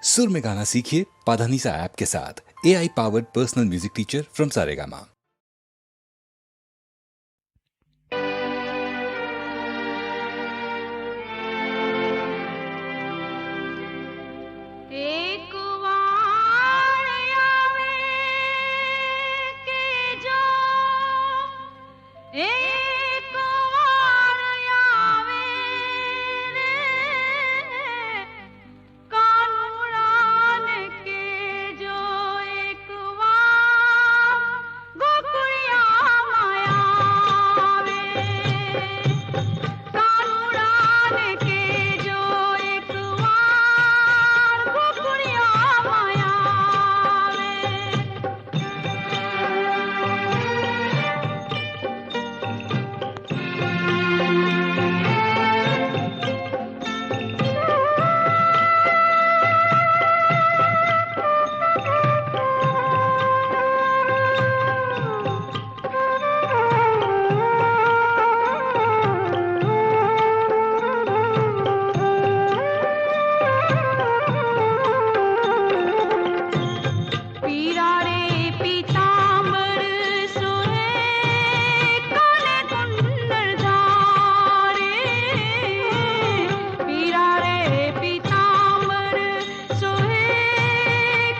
सुर में गाना सीखिए पाधानीसा ऐप के साथ। AI powered personal music teacher from Saregama. एक वार आवे के जो एक वार आवे रे कानूरान के जो एक वार गोकुड़िया माया कानूरान के जो एक वार गोकुड़िया माया पीरा रे पीतांबर सोहे काले कुंडल धारे पीरा रे पीतांबर सोहे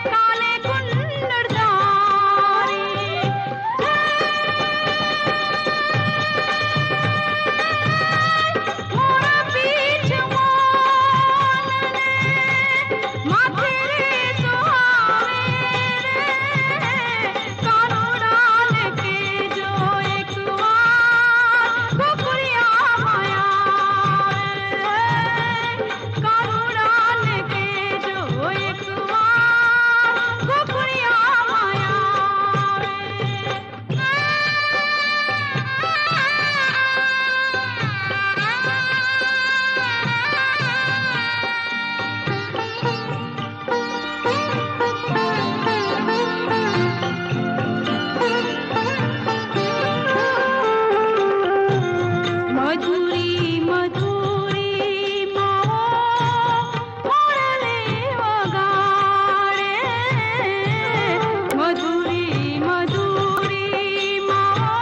काले कुंडल धारे मोरा पीछ मोन माथे रे सुहावे कानूरान के जो एक वार गोकुड़िया माया कानूरान के जो एक वार गोकुड़िया माया मधुरी मधुरी माओ मोरले वगाड़े मधुरी मधुरी माओ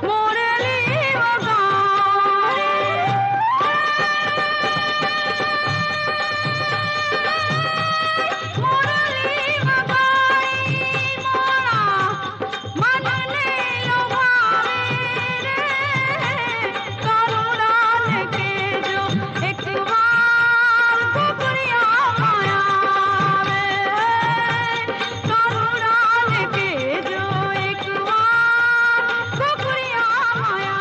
मोरले वगाड़े मोरली वगाई मोरा मनने लोभावे रे कानूरान के जो एक वार गोकुड़िया माया कानूरान के जो एक वार गोकुड़िया माया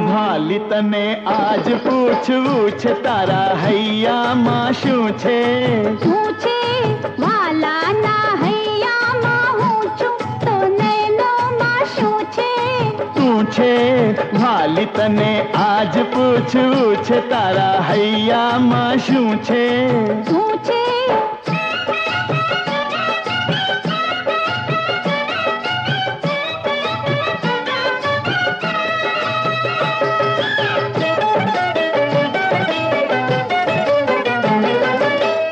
ભાલી તને આજ પૂછવું છે તારા હૈયા માં શું છે पूछे वाला ना हैया मां हूँ છું તો નૈનો માં શું છે તું છે ભાલી તને આજ પૂછવું છે તારા હૈયા માં શું છે શું છે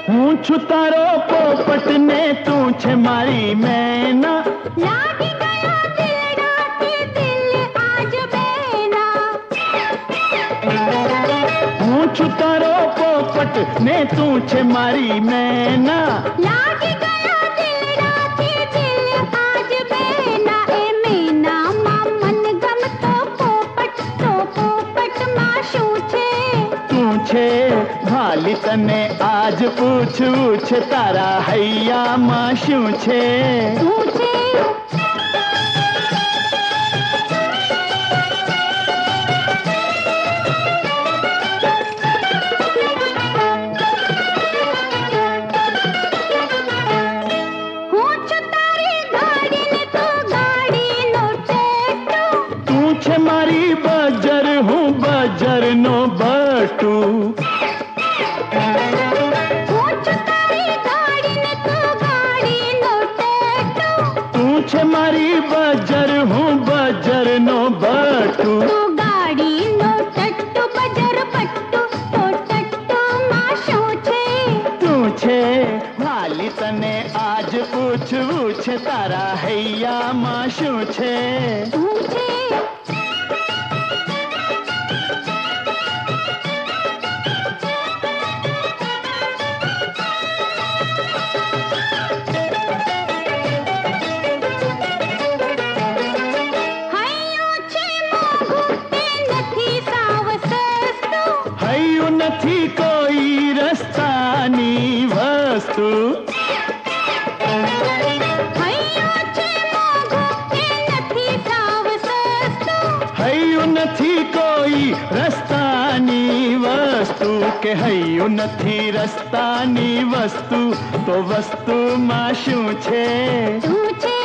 હું છું તારો પોપટ ને તું છે મારી મેના લાગી ગયા દિલડાથી દિલ આજ બેના હું છું તારો પોપટ ને તું છે મારી મેના લાગી ગયા દિલડાથી દિલ આજ બેના એ મેનામાં મન ગમતો પોપટ માં શું છે તું છે ભાલી તને આજ પૂછવું છે તારા હૈયા માં શું છે શું છે હું છું તારી ગાડીને તું ગાડીનો ટેટો તું છે મારી બજર હું બજર બજરનો બટુ હું છું તારી ગાડીને તું ગાડીનો ટેટુ તું છે મારી બજર હું બજરનો બટુ તું ગાડીનો ટટ્ટુ બજર પટ્ટુ તો ટટ્ટુમાં શું છે તું છે વાલી તને આજ પૂછવું છે તારા હૈયામાં શું છે શું છે હૈયું છે મોંઘું તે નથી સાવ સસ્તું હૈયું નથી કોઈ રસ્તાની વસ્તુ હૈયું છે મોંઘું તે નથી સાવ સસ્તું હૈયું નથી કોઈ રસ્તાની વસ્તુ કે હૈયું નથી રસ્તાની વસ્તુ તો વસ્તુમાં શું છે શું છે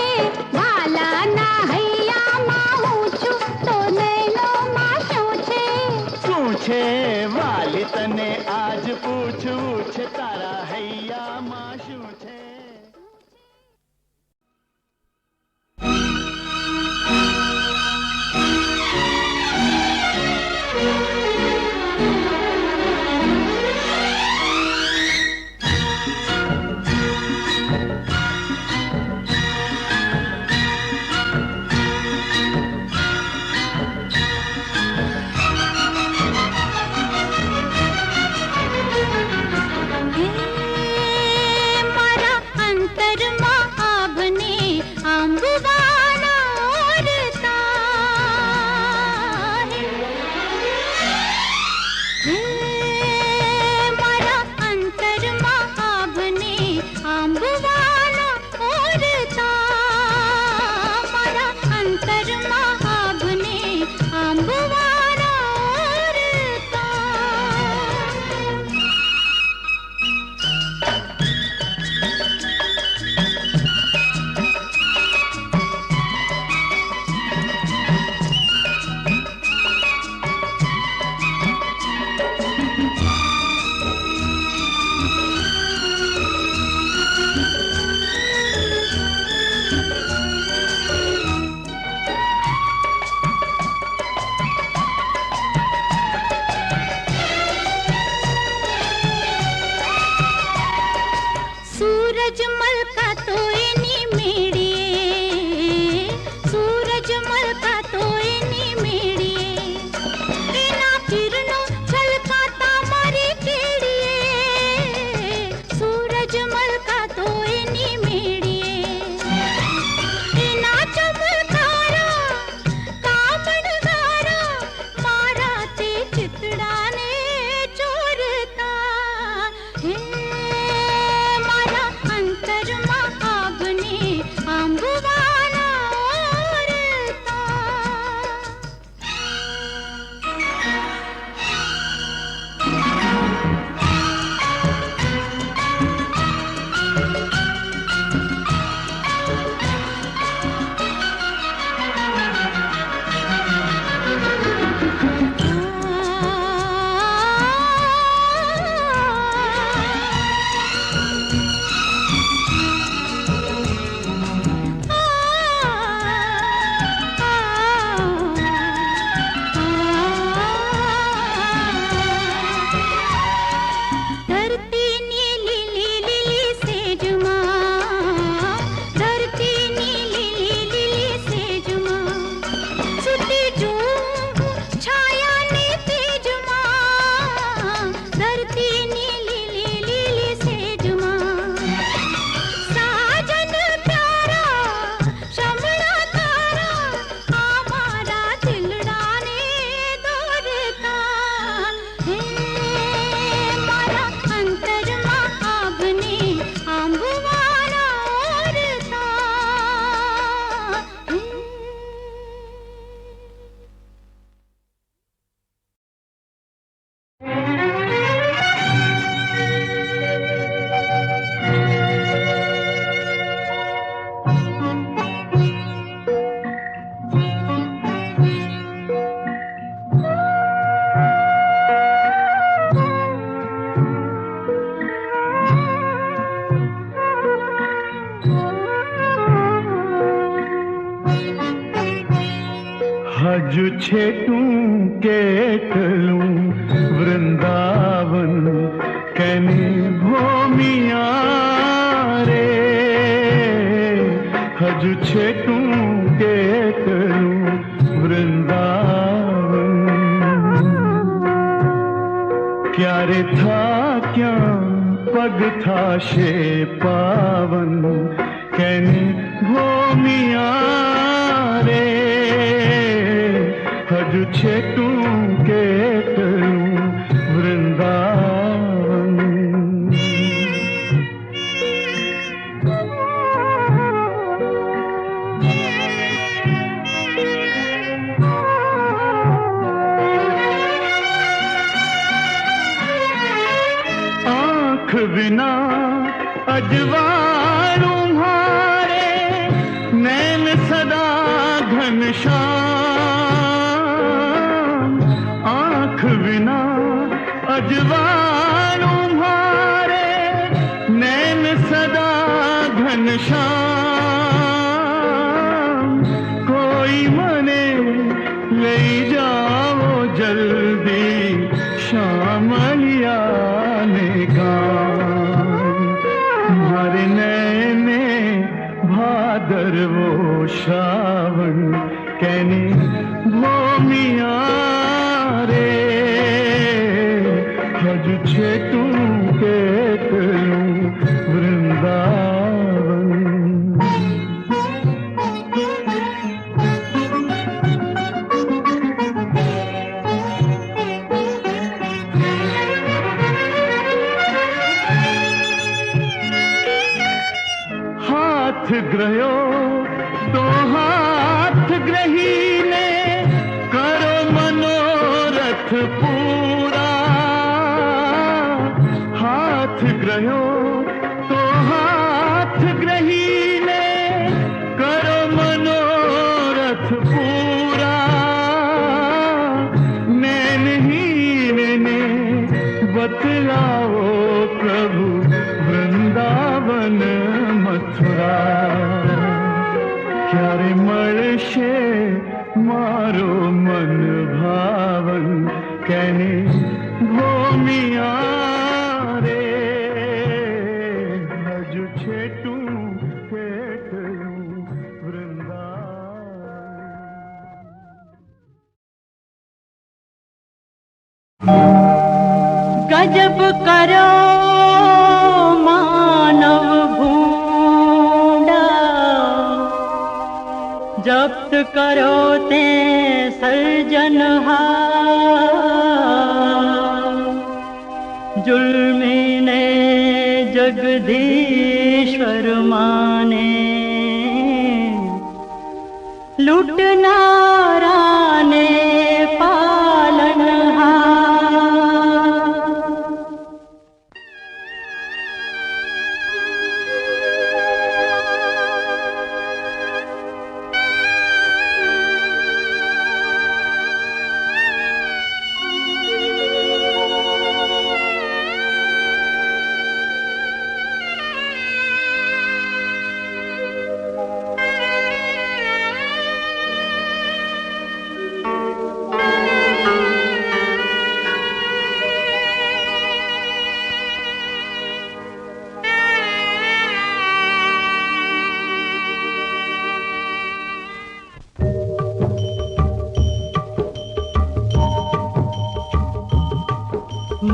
વાલાના હૈયામાં હું છું તો નૈનોમાં શું છે શું છે વાલી તને આજ પૂછવું છે તારા હૈયામાં શું છે હે કેટલું વૃંદાવન કેની ભૂમિયા રે હજુ છે તું કેટલું વૃંદાવન ક્યારે થાક્યા પગ થાશે પાવન કેની ભૂમિયા રે હજુ છે તું કેટલું વૃંદાવન आँख बिना अजवाणों हारे नैन सदा घनश्याम आँख बिना अजवाणों हारे नैन सदा घनश्याम कोई मने ले जाओ जल्दी श्यामलिया ने गान मारे नैने भादरवो श्रावण कैनी भूमिया रे हजू छे तू કેટલું વૃંદાવન हाथ ग्रह्यो तो हाथ ग्रहीने करो मनोरथ पूरा हाथ ग्रह्यो तो हाथ ग्रहीने करो मनोरथ पूरा नैनहीन ने बतलाओ प्रभु वृंदावन मथुरा क्यारे મળશે મારો મન ભાવન કેને ભૂમિયા રે હજુ છે તું કેટલું વૃંદાવન गजब करो मानव भूंडा जब्त करो ते सर्जनहार जुल्मी ने जगदीश्वर माने लूटनारा ने पालनहार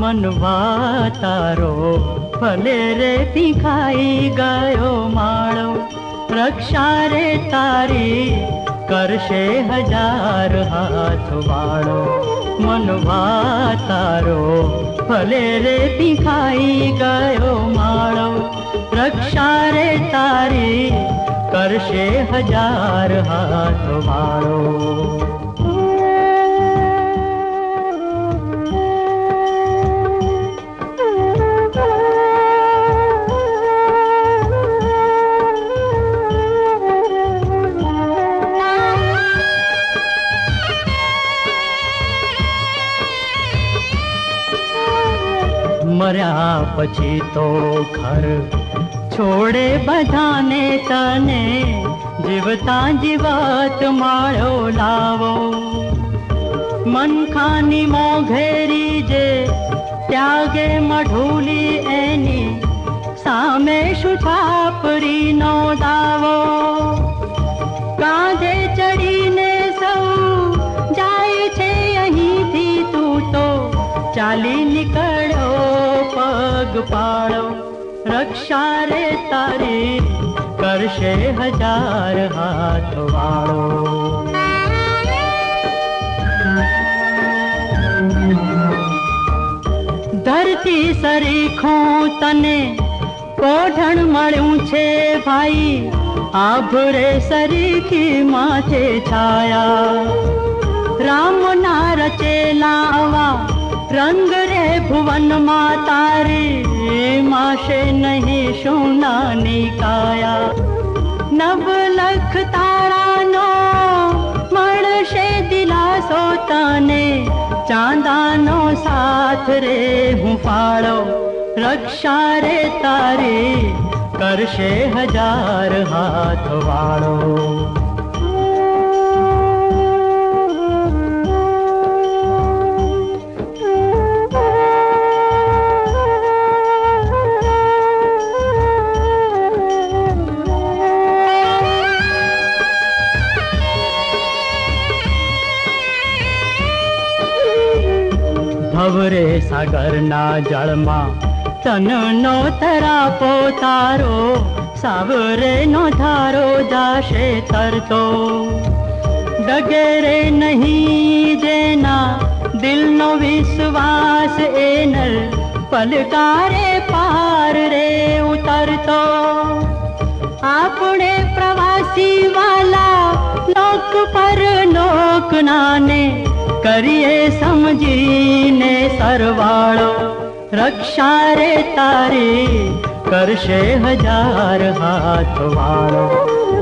मनवा तारो भले रे पिखाई गयो माळो रक्षा रे तारी करशे हजार हाथ वाळो मनवा तारो भले रे पिखाई गयो माळो रक्षा रे तारी करशे हजार हाथ वाळो मर्या पछी तो घर छोड़े बधाने तने जीवता जीवत माळो लावो મનખાની મોઘેરી જે ત્યાગે મઢુલી એની સામે શું છાપરીનો દાવો. કાંધે ચડીને સૌ જાય છે અહીંથી, તું તો ચાલી નીકળ્યો પગપાળો. રક્ષા રે તારી કરશે 1000 હાથવાળો. ધરતી સરીખું તને કોઢણ મળ્યું છે ભાઈ, આભરે સરીખી માથે છાયા. રામના રચેલા આવા રંગ રે ભુવનમાં તારી માશે નહીં શું નાની કાયા. નવલખ તારાનો મળશે દિલાસો તને, ચાંદાનો સાથ રે હું ફાળો. રક્ષા રે તારી કરશે 1000 હાથવાળો. ભવરે સાગરના જળમાં તનનો તરાપો તારો, સાવરેનો ધારો જાશે તરતો. ડગેરે નહીં જેના દિલનો વિશ્વાસ એ નર, પલકારે પાર રે ઉતરતો. આપણે પ્રવાસી વાલા લોક પર લોક નાને, કરીએ સમજીને સરવાળો. રક્ષા રે તારી કરશે 1000 હાથવાળો.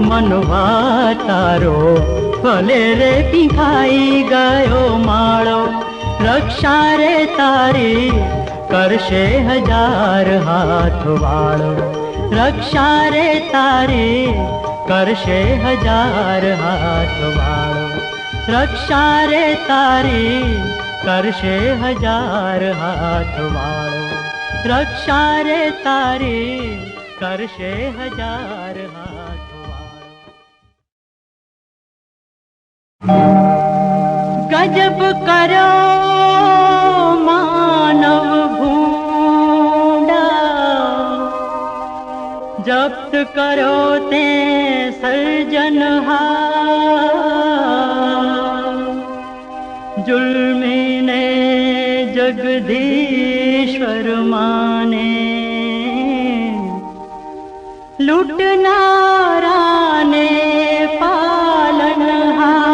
મનવા તારો ભલે રે પીખાઈ ગયો માળો. રક્ષા રે તારી કરશે 1000 હાથવાળો. રક્ષા રે તારી કરશે 1000 હાથવાળો. રક્ષા રે તારી કરશે 1000 હાથવાળો. રક્ષા રે તારી કરશે 1000 હાથવાળો. ગજબ કર્યો માનવ ભૂંડા, જપ્ત કર્યો તે સર્જનહાર. जुल्मीने जगदीश्वर माने, लूटनाराने पालनहार.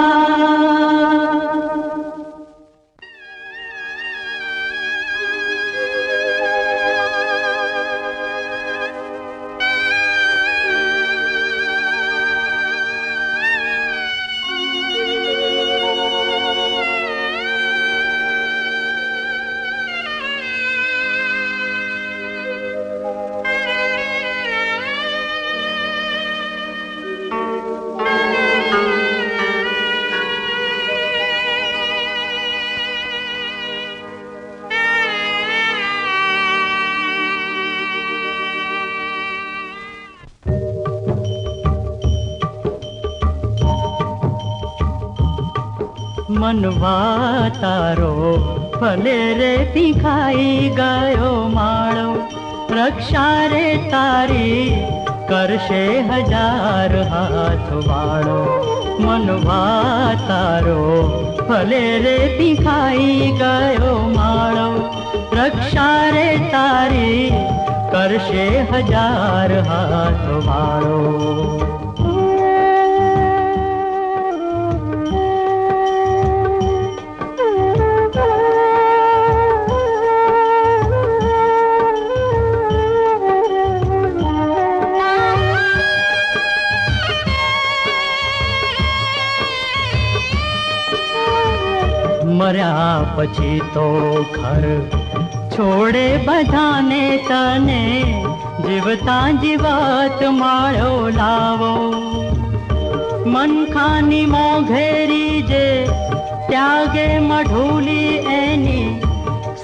મનવા તારો ભલે રે પીખાઈ ગયો માળો. રક્ષા રે તારી કરશે 1000 હાથવાળો. મનવા તારો ભલે રે પીખાઈ ગયો માળો. રક્ષા રે તારી કરશે 1000 હાથવાળો. મર્યા પછી તો ઘર છોડે બધાને તને, જીવતા જીવત માળો લાવો. મનખાની મોઘેરી જે ત્યાગે મઢુલી એની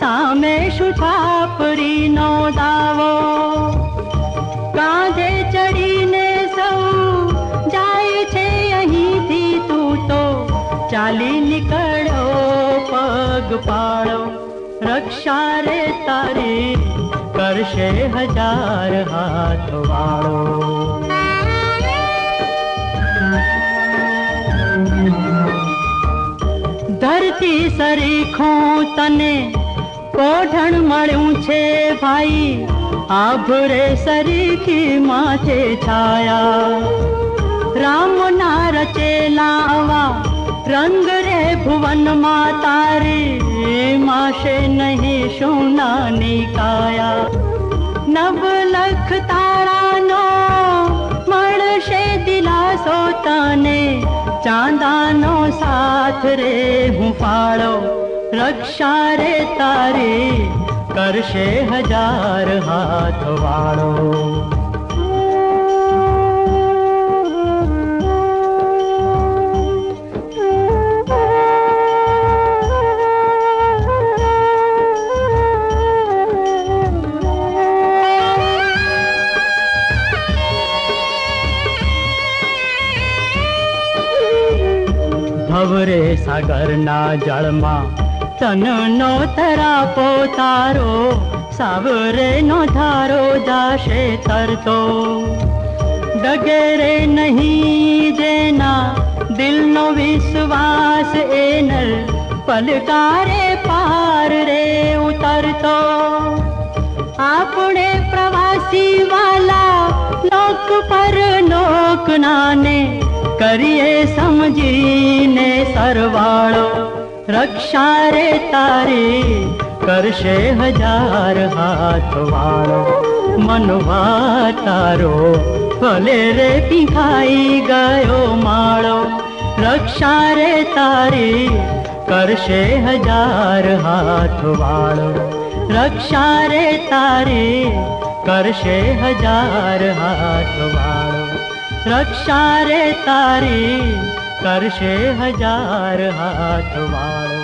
સામે શું છાપરીનો દાવો. કાંધે ચડીને સૌ જાય છે અહીંથી, તું તો ચાલી નીકળો પગ પાડો. રક્ષા રે તારી કરશે હજાર હાથ વાળો. ધરતી સરીખું તને કોઢણ મળ્યું છે ભાઈ, આભરે સરીખી માથે છાયા. રામના રચેલા આવા રંગ રે ભુવનમાં તારી, માશે નહીં શું નાની કાયા. નવલખ તારાનો મળશે દિલાસો તને, ચાંદાનો સાથ રે હું ફાળો. રક્ષા રે તારી કરશે હજાર હાથ વાળો. ભવરે સાગરના જળમાં તનનો તરાપો તારો, સાવરેનો ધારો જાશે તરતો. ડગેરે નહીં જેના દિલનો વિશ્વાસ, એ નર પલકારે પાર રે ઉતરતો. આપણે પ્રવાસી વાલા લોક પર લોક નાને, કરીએ સમજીને સરવાળો. રક્ષા રે તારી કરશે હજાર હાથ વાળો. મનવા તારો ભલે રે પીખાઈ ગયો માળો. રક્ષા રે તારી કરશે હજાર હાથ વાળો. રક્ષા રે તારી કરશે હજાર હાથ વાળો. રક્ષા રે તારી કરશે હજાર હાથ વાળો.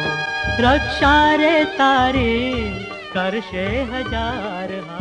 રક્ષા રે તારી કરશે હજાર હાથ.